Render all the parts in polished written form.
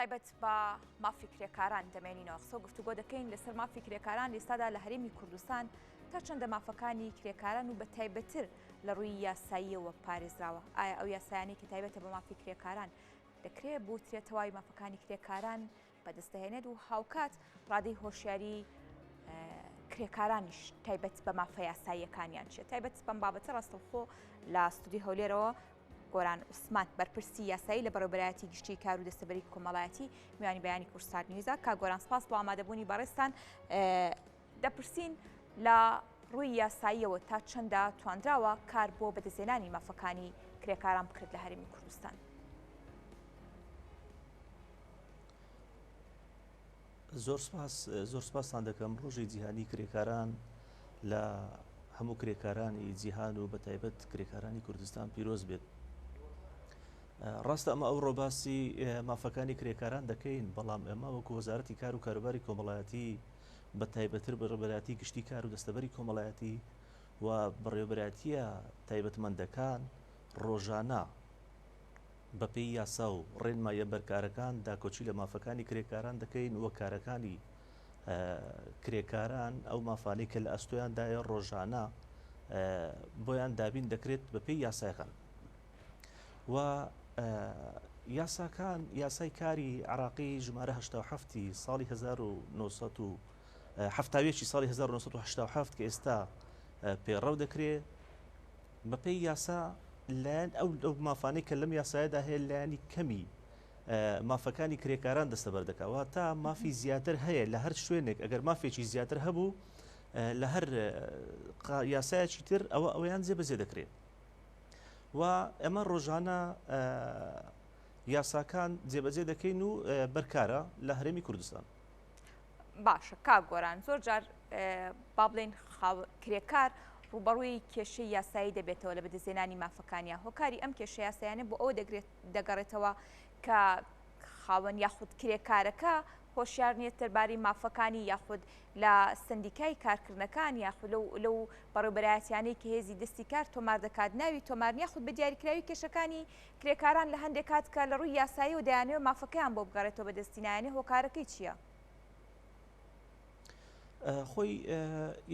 تایبەت بە مافی کرێکاران دەمێنینەوە قسە و گفتوگۆ دەکەین لەسەر مافی کرێکاران لێستادا لە هەرێمی کوردستان تا چەندە مافەکانی کرێکاران و بە تایبەتر لە ڕووی یاساییەوە پارێزراوە. ئایا ئەو یاسایانەی کە تایبەتە بە مافی کرێکاران دەکرێت بۆ تەواوی مافەکانی کرێکاران بەدەستدەهێنێت و هاوکات ڕادەی هۆشیاری کرێکارانیش تایبەت بە مافە یاساییەکانیان چێت. تایبەت بەم بابەتە ڕاستەوخۆ لە ستودی هەولێرەوە گۆران عوسمان بەرپرسی یاسایی لە بەڕێوەبەرایەتی گشتی کار و دەستەبەری کۆمەڵایەتی میوانی بەیانی کورسات نیوزە. کا گۆران سپاس بۆ ئامادەبوونی بەڕێستان. دەپرسین لە ڕووی یاساییەوە تا چەندە توانراوە کار بۆ بەدەستهێنانی مافەکانی کرێکاران بکرێت لە هەرێمی کوردستان؟ زۆر سپاسان دەکەم. ڕۆژی جیهانی کرێکاران لە هەموو کرێکارانی جیهان و بە تایبەت کرێکارانی کوردستان پیرۆز بێت. ڕاستە ئەمە ئەو ڕۆباسی مافەکانی کرێکاران دەکەین، بەڵام ئێمە وەکو وەزارەتی کار و کاروباری کۆمەڵایەتی بە تایبەتر بەڕێوەبەرایەتی گشتی کار و دەستەبەری کۆمەڵایەتی و بەڕێوەبەرایەتیە تایبەتمەندەکان ڕۆژانە بەپێی یاسا و ڕێنمایە بەرکارەکان داکۆچی لە مافەکانی کرێکاران دەکەین وە کارەکانی کرێکاران ئەو مافانەی کە لە ئەستۆیاندایە ڕۆژانە بۆیان دابین دەکرێت بەپێی یاسایەکان. و یاساکان یاسای کاری عراقی ژمارە 1970 ساڵی 1970 ساڵی 1970 کە ئێستا پێڕەو دەکرێت بەپێی یاسا لایەن ئەو مافانەی کە لەم یاسایەدا هەیە لایەنی کەمی مافەکانی کرێکاران دەستەبەر دەکەوە تا مافی زیاتر هەیە لە هەر شوێنێک ئەگەر مافێکی زیاتر هەبوو لە هەر یاسایەکی تر ئەویان جێبەجێ دەکرێت. و ئەمە ڕۆژانە یاساکان جێبەجێ دەکەین و بەرکارە لە هەرێمی کوردستان. باشە کاک گۆران، زۆر جار با بڵێن کرێکار ڕوبەڕووی کێشەی یاسایی دەبێتەوە لە بەدەستهێنانی مافەکانیان. هۆکاری ئەم کێشە یاسایانە بۆ ئەوە دەگەڕێتەوە کە خاوەن یاخود کرێکارەکە هۆشیار نیە دەربارەی مافەکانی یاخود لە سندیکای کارکردنەکان یاخود لەو بەڕێوەبەرایەتیانەی کە هێزی دەستی کار تۆمار دەکات ناوی تۆمار یاخود بە دیاریکراوی کێشەکانی کرێکاران لە هەندێک کات کە لە ڕووی یاسایی و دەیانەوێت مافەکەیان بۆ بگەڕێتەوە بەدەستینایانێ هۆکارەکەی چییە؟ خۆی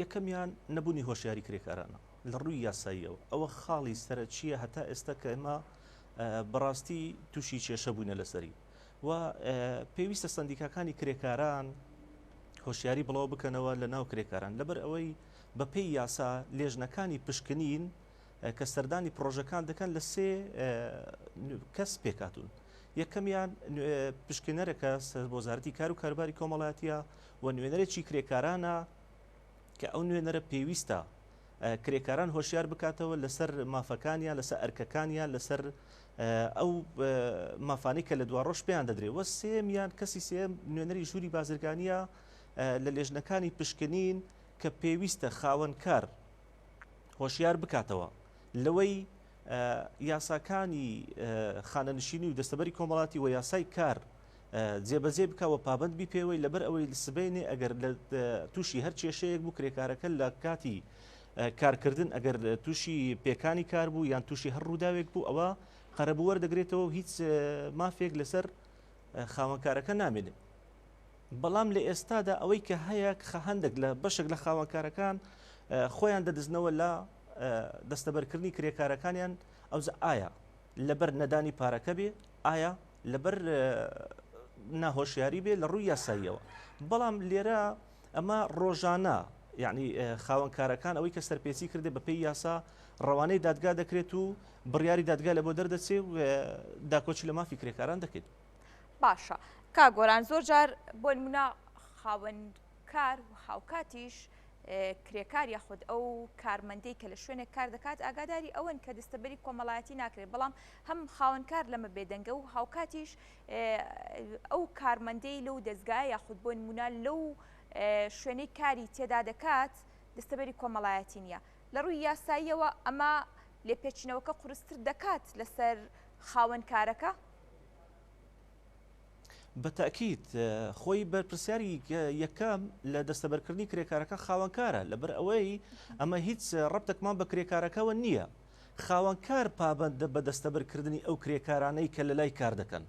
یەکەمیان نەبوونی هۆشیاری کرێکارانە لە ڕووی یاساییەوە. ئەوە خاڵی سەرچیە هەتا ئێستا کە ئێمە بەڕاستی تووشی کێشە بوونە لەسەری و پێویستە سندیکاکانی کرێکاران هۆشیاری بڵاو بکەنەوە لە ناو کرێکاران لەبەر ئەوەی بەپێی یاسا لێژنەکانی پشکنین کە سەردانی پرۆژەکان دەکەن لە سێ کەس پێکاتون. یەکەمیان پشکنەرەکە وەزارەتی کار و کاروباری کۆمەڵایەتیە و نوێنەرێکی کرێکارانە کە ئەو نوێنەرە پێویستە کرێکاران هۆشیار بکاتەوە لەسەر مافەکانیان، لەسەر ئەرکەکانیان، لەسەر ئەو مافانەی کە لە دواڕۆژ پێیان دەدرێت. وە سێمیان کەسی سێم نوێنەری ژووری بازرگانیە لە لێژنەکانی پشکنین کە پێویستە خاوەنکار هۆشیار بکاتەوە لەوەی یاساکانی خانەنشینی و دەستەبەری کۆمەڵاتی و یاسای کار جێبەجێ بکەوە پابند بی پێوەی لەبەر ئەوەی سبەینێ ئەگەر لە تووشی هەر کێشەیەک بوو کرێکارەکە لە کاتی کارکردن ئەگەر تووشی پێکانی کار بوو یان تووشی هەر ڕووداوێک بوو ئەوە قەرەبوو وەردەگرێتەوە و هیچ مافێک لەسەر خاوەنکارەکە نامێنێت. بەڵام لە ئێستادا ئەوەی کە هەیە هەندێک لە بەشێک لە خاوەنکارەکان خۆیان دەدزنەوە لە دەستەبەرکردنی کرێکارەکانیان. ئەوزە ئایا لەبەر نەدانی پارەکە بێ، ئایا لەبەر ناهۆشیاری بێ لە ڕووی یاساییەوە. بەڵام لێرە ئەمە ڕۆژانە یعنی خاوەنکارەکان ئەوەی کە سەرپێچی کردێ بەپێی یاسا ڕەوانەی دادگا دەکرێت و بڕیاری دادگا لە بۆ دەردەچێ و داکۆچی لە مافی کرێکاران دەکەیت. باشە کا گۆران، زۆر جار بۆ نمونە خاوەنکار و هاوکاتیش کرێکار یاخود ئەو کارمەندەی کە لە شوێنێک کار دەکات ئاگاداری ئەوەن کە دەستەبەری کۆمەڵایەتی ناکرێت، بەڵام هەم خاوەنکار لەمە بێدەنگە و هاوکاتیش ئەو کارمەندەی لەو دەستگای یاخود بۆ نمونە لەو شوێنەی کاری تێدا دەکات دەستەبەری کۆمەڵایەتی نییە. لە ڕووی یاساییەوە ئەمە لێپێچینەوەکە قورستر دەکات لەسەر خاوەنکارەکە؟ بەتاکید خۆی بەرپرسیاری یەکەم لە دەستەبەرکردنی کرێکارەکە خاوەنکارە، لەبەر ئەوەی ئەمە هیچ ڕەبتێکمان بە کرێکارەکەەوە نییە. خاوەنکار پابەندە بە دەستەبەرکردنی ئەو کرێکارانەی کە لە لای کار دەکەن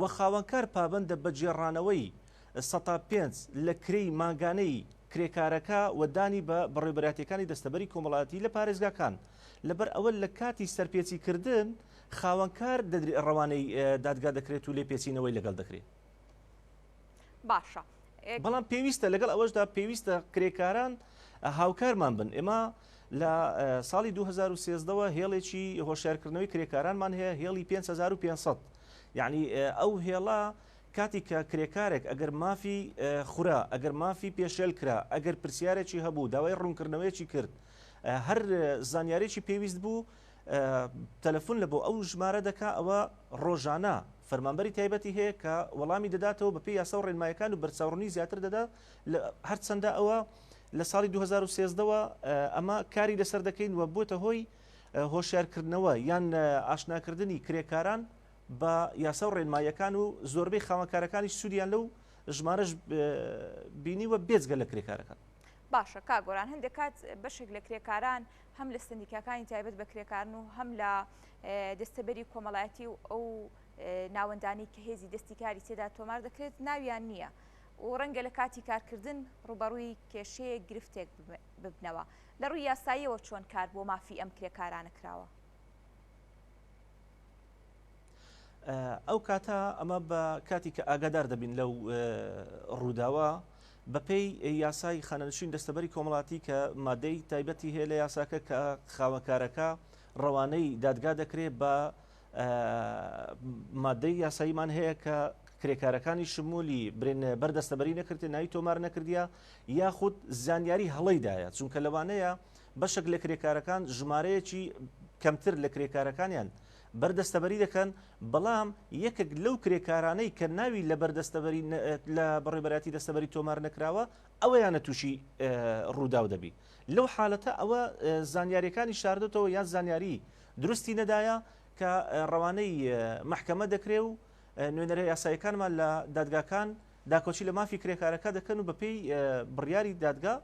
وە خاوەنکار پابندە بە جێڕانەوەی 105 لە کرێی ماگانەی کرێکارەکە وەدانی بە بەڕێوەبەراتیەکانی دەستەبەری کۆمەڵایەتی لە پارێزگاکان لەبەر ئەوە لە کاتی سەرپێچیکردن خاوەنکار ڕەوانەی دادگا دەکرێت و لێ پێچینەوەی لەگەڵ دەکرێت. باشە بەڵام پێویستە لەگەڵ ئەوەشدا پێویستە کرێکاران هاوکارمان بن. ئێمە لە ساڵی 2013ەوە هێڵێکی هۆشیارکردنەوەی کرێکارانمان هەیە، هێڵی 5500. یعنی ئەو هێڵا کاتی کە کرێکارێک ئەگەر مافی خورا، ئەگەر مافی پێشێل کرا، ئەگەر پرسیارێکی هەبوو داوای ڕوونکردنەوەیەکی کرد، هەر زانیارێکی پێویست بوو تەلەفۆن لە بۆ ئەو ژمارە دەکا، ئەوە ڕۆژانە فەرمانبەری تایبەتی هەیە کە وەڵامی دەداتەوە بە پێی یاسا و ڕێنمایەکان و بەرچاوڕوونی زیاتر دەدا. هەرچەندە ئەوە لە ساڵی 2013ەوە ئەمە کاری لەسەر دەکەین وە بۆتە هۆی هۆشیارکردنەوە یان ئاشناکردنی کرێکاران بە یاسا و ڕێنمایەکان و زۆربەی خاوەنکارەکانی سوودیان لەو ژمارەش بینیوە بێجگە لە کرێکارەکان. باشە کاگۆران هەندێک کات بەشێک لە کرێکاران هەم لە سندیکاکانی تایبەت بە کرێکارن و هەم لە دەستەبەری کۆمەڵایەتی و ئەو ناوەندانی کە هێزی دەستیکاری تێدا تۆمار دەکرێت ناویان نییە و ڕەنگە لە کاتی کارکردن ڕوبەڕووی کێشەیە گرفتێک ببنەوە. لە ڕووی یاساییەوە چۆن کار بۆ مافی ئەم کرێکارانە کراوە؟ ئەو کاتە ئەمە بە کاتی کە ئاگادار دەبین لەو ڕووداوە بەپێی یاسای خانەنشین دەستەبەری کۆمەڵاتی کە مادەی تایبەتی هەیە لە یاساکە کە خاوەنکارەکە ڕەوانەی دادگا دەکرێت بە مادەی یاساییمان هەیە کە کرێکارەکانی شمولی برێن بەردەستەبەری نەکردێت، ناوی تۆمار نەکردیا یاخود زانیاری هەڵەیدایە، چونکە لەوانەیە بەشێک لە کرێکارەکان ژمارەیەکی کەمتر لە کرێکارەکانیان بەردەستەبەری دەکەن، بەڵام یەکێک لەو کرێکارانەی کە ناوی لە بەردەستەبەری لە بەڕێوەبەراتی دەستەبەری تۆمار نەکراوە ئەوەیانە تووشی ڕووداو دەبی. لەو حالەتە ئەوە زانیاریەکانی شاردێتەوە یان زانیاری دروستی نەدایە کە ڕەوانەی محکەمە دەکرێت و نوێنەرە یاساییەکانمان لە دادگاکان داکۆچی لە مافی کرێکارەکە دەکەن و بەپێی بڕیاری دادگا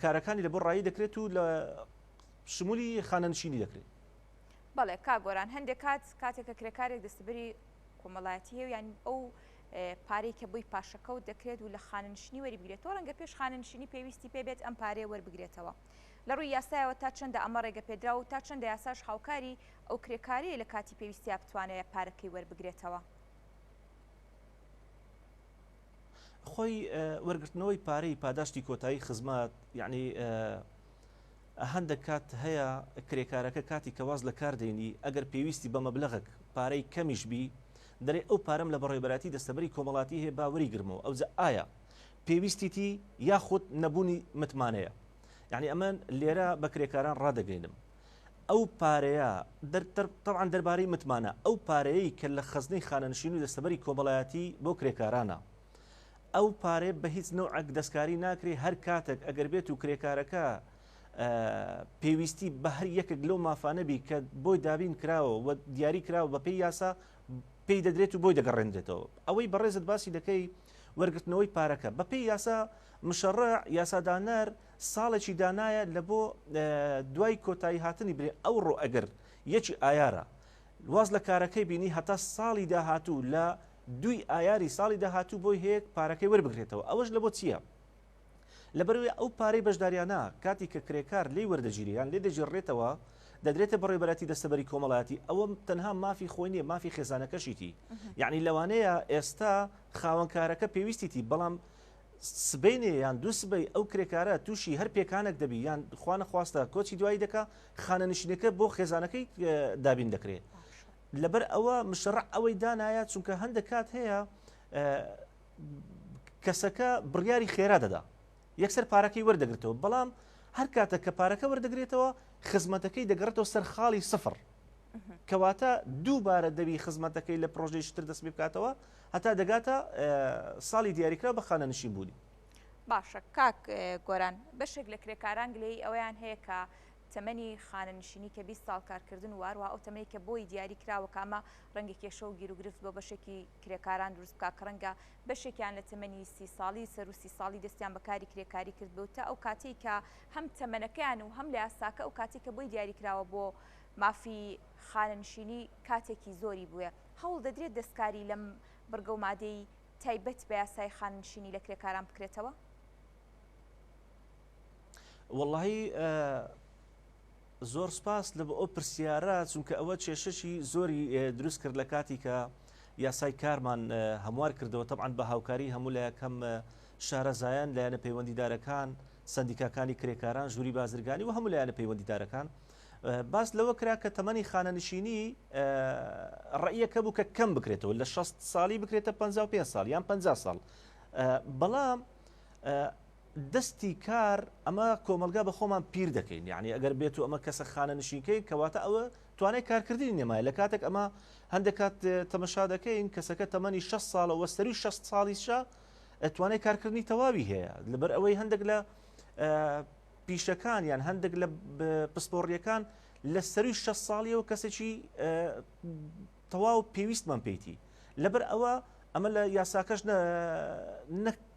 کارەکانی لە بۆ ڕایی دەکرێت و لە شمولی خانەنشینی دەکرێت. بەڵێ کاگۆران هەندێک کاتێک کە کرێکارێک دەستبەری کۆمەڵایەتی هەیە یان ئەو پارەی کە بۆی پاشەکەوت دەکرێت و لە خانەنشینی وەربگرێتەوە، ڕەنگە پێش خانەنشینی پێویستی پێبێت ئەم پارەیە وەربگرێتەوە. لە ڕووی یاسایەوە تا چەندە ئەمە ڕێگە پێدرا و تا چەندە یاساش هاوکاری ئەو کرێکاری لە کاتی پێویستیا بتوانێت پارەکەی وەربگرێتەوە؟ خۆی وەرگرتنەوەی پارەی پاداشتی کۆتایی خزمات یعنی هەندێک کات هەیە کرێکارەکە کاتی کەواز لە کار دێنی ئەگەر پێویستی بە مەبلەغێک پارەی کەمیش بی دەرێ ئەو پارەم لە بەڕێوەبەراتی دەستەبەری کۆمەڵاتی هەیە باوەری گرمەوە ئەوجا ئایا پێویستیتی یاخود نەبوونی متمانەیە. یعنی ئەمە لێرە بە کرێکاران ڕادەگەینم ئەو پارەیە طبعاً دەربارەی متمانە ئەو پارەیەی کە لە خەزنەی خانەنشین و دەستەبەری کۆمەڵایەتی بۆ کرێکارانە ئەو پارێ بە هیچ نوعێک دەستکاری ناکرێت هەر کاتێک ئەگەر بێت و کرێکارەکە پێویستی بە هەر یەکێک لەو مافانەبی کە بۆی دابین کراوە و دیاری کراوە بە پێی یاسا پێی دەدرێت و بۆی دەگەڕێنرێتەوە. ئەوەی بەڕێزت باسی دەکەی وەرگرتنەوەی پارەکە بە پێی یاسا مشەڕع یاسادانەر ساڵێکی دانایە لە بۆ دوای کۆتایی هاتنی برێ ئەو ڕۆ ئەگەر یەکی ئایارە واز لە کارەکەی بینی هەتا ساڵی داهاتوو لە دوی ئایاری ساڵی داهاتوو بۆی هەیە پارەکەی وەربگرێتەوە. ئەوەش لە بۆ چییە؟ لەبەروی ئەو پارەی بەشداریانە کاتی کە کرێکار لێی وەردەگیریان لێ دەژێڕێتەوە دەدرێتە بەڕێوەبەراتی دەستەبەری کۆمەڵایەتی ئەوە تەنها مافی خۆی نییە مافی خێزانەکەشیتی. یعنی لەوانەیە ئێستا خاوەنکارەکە پێویستیتی بەڵام سبەینێ یان دوو سبەی ئەو کرێکارە تووشی هەر پێکانێک دەبی یان خوانە خواستە کۆچی دوایی دەکا خانەنشینەکە بۆ خێزانەکەی دابین دەکرێت. لەبەر ئەوە مشەڕع ئەوەی دانایە چونکە هەندێک کات هەیە کەسەکە بڕیاری خێرا دەدا یەکسەر پارەکەی وەردەگرێتەوە، بەڵام هەر کاتە کە پارەکە وەردەگرێتەوە خزمەتەکەی دەگەڕێتەوە سەر خاڵی سفر کەواتە دووبارە دەبی خزمەتەکەی لە پرۆژەی شتر دەست پێ بکاتەوە هەتا دەگاتە ساڵی دیاریکرا بە خانەنشین بوونی. باشە کاک گۆران بەشێک لە کرێکاران گلەی ئەویان هەیە کە تەمەنی خانەنشینی کە 20 ساڵ کارکردن و هەروەها ئەو تەمەنی کە بۆی دیاری کراوە کامە ڕەنگە کێشە و گیر و گرفت بۆ بەشێکی کرێکاران دروست بکات کە ڕەنگە بەشێکیان لە تەمەنی 30 ساڵی سەر و 30 ساڵی دەستیان بەکاری کرێکاری کرد بۆ تا ئەو کاتی کە هەم تەمەنەکەیان و هەم لە یاساکە ئەو کاتی کە بۆی دیاری کراوە بۆ مافی خانەنشینی کاتێکی زۆری بووە. هەوڵ دەدرێت دەستکاری لەم بڕگە و مادەی تایبەت بە یاسای خانشینی لە کرێکاران بکرێتەوە؟ وەڵاهی زۆر سپاس لە ئەو پرسیارە، چونکە ئەوە کێشەشی زۆری دروست کرد لە کاتی کە یاسای کارمان هەموار کردەوە. طبعاً بە هاوکاری هەموو لە یەکەم شارەزایان لایەنە پەیوەندیدارەکان، سندیکاکانی کرێکاران، ژووری بازرگانی و هەموو لایەنە پەیوەندیدارەکان باس لەوە کرا کە تەمەنی خانەنشینی ڕەیەکە بوو کە کەم بکرێتەوە، لە 60 ساڵی بکرێتە 55 ساڵ یان 50 ساڵ. بەڵام دەستی کار ئەمە کۆمەلگا بە خۆمان پیر دەکەین، یعنی ئەگەر بێت و ئەمە کەسە خانەنشینکەی کەواتە ئەوە توانای کارکردنی نێمایە. لە کاتێک ئەمە هەندێک کات تەمەشا دەکەین کەسەکە تەمەنی 60 ساڵە وەستەری 60 ساڵیشە توانای کارکردنی تەواوی هەیە، لەبەر ئەوەی هەندێک لە پیشەکان یان هەندێک لە پسپۆڕیەکان لە سەروی 60 ساڵیەوە کەسێکی تەواو پێویستمان پێیتی. لەبەر ئەوە ئەمە لە یاساکەش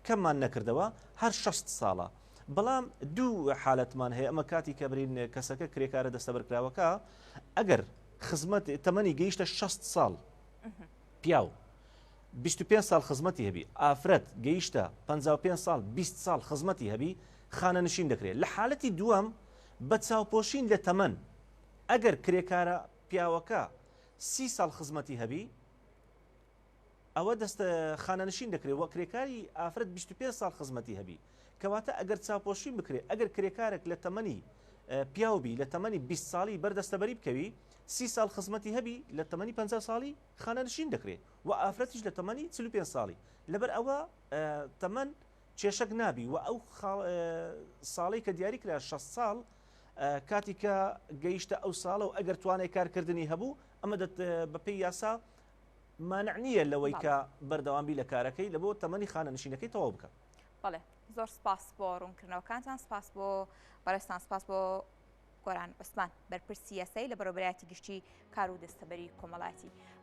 کەممان نەکردەوە، هەر 60 ساڵە. بەڵام دوو حالەتمان هەیە. ئەمە کاتی کە برین کەسەکە کرێکارە دەستەبەرکراوەکە ئەگەر خزمەت تەمەنی گەیشتە 60 ساڵ پیاو 25 ساڵ خزمەتی هەبی، ئافرەت گەیشتە 55 ساڵ 20 ساڵ خزمەتی هەبی، خانەنشین دەکرێت. لە حالەتی دووەم بە چاوپۆشین لە تەمەن ئەگەر کرێکارە پیاوەکە 30 ساڵ خزمەتی هەبی ئەوە دەستە خانەنشین دەکرێت، وە کرێکاری ئافرەت 25 ساڵ خزمەتی هەبی. کەواتە ئەگەر چاوپۆشین بکرێت، ئەگەر کرێکارێک لە تەمەنی پیاوبی لە تەمەنی 20 ساڵی بەردەستەبەری بکەوی، 30 ساڵ خزمەتی هەبی لە تەمەنی 50 ساڵی خانەنشین دەکرێت و ئافرەتیش لە تەمەنی 45 ساڵی. لەبەر ئەوە تەمەن کێشەک نابی و ئەو ساڵی کە دیاری کرا 60 ساڵ کاتی کە گەیشتە ئەو ساڵە و ئەگەر توانای کارکردنی هەبوو ئەمە بەپێی یاسا مانع نییە لەوەی کە بەردەوامبی لە کارەکەی لە بۆ تەمەنی خانەنشینەکەی تەواو بکە. بەڵێ زۆر سپاس بۆ ڕوونکردنەوەکانتان، سپاس بۆ بەڕێستان، سپاس بۆ گۆران عوسمان بەرپرسی یاسایی لە بەڕێوەبەرایەتی گشتی کار و دەستەبەری کۆمەڵایەتی.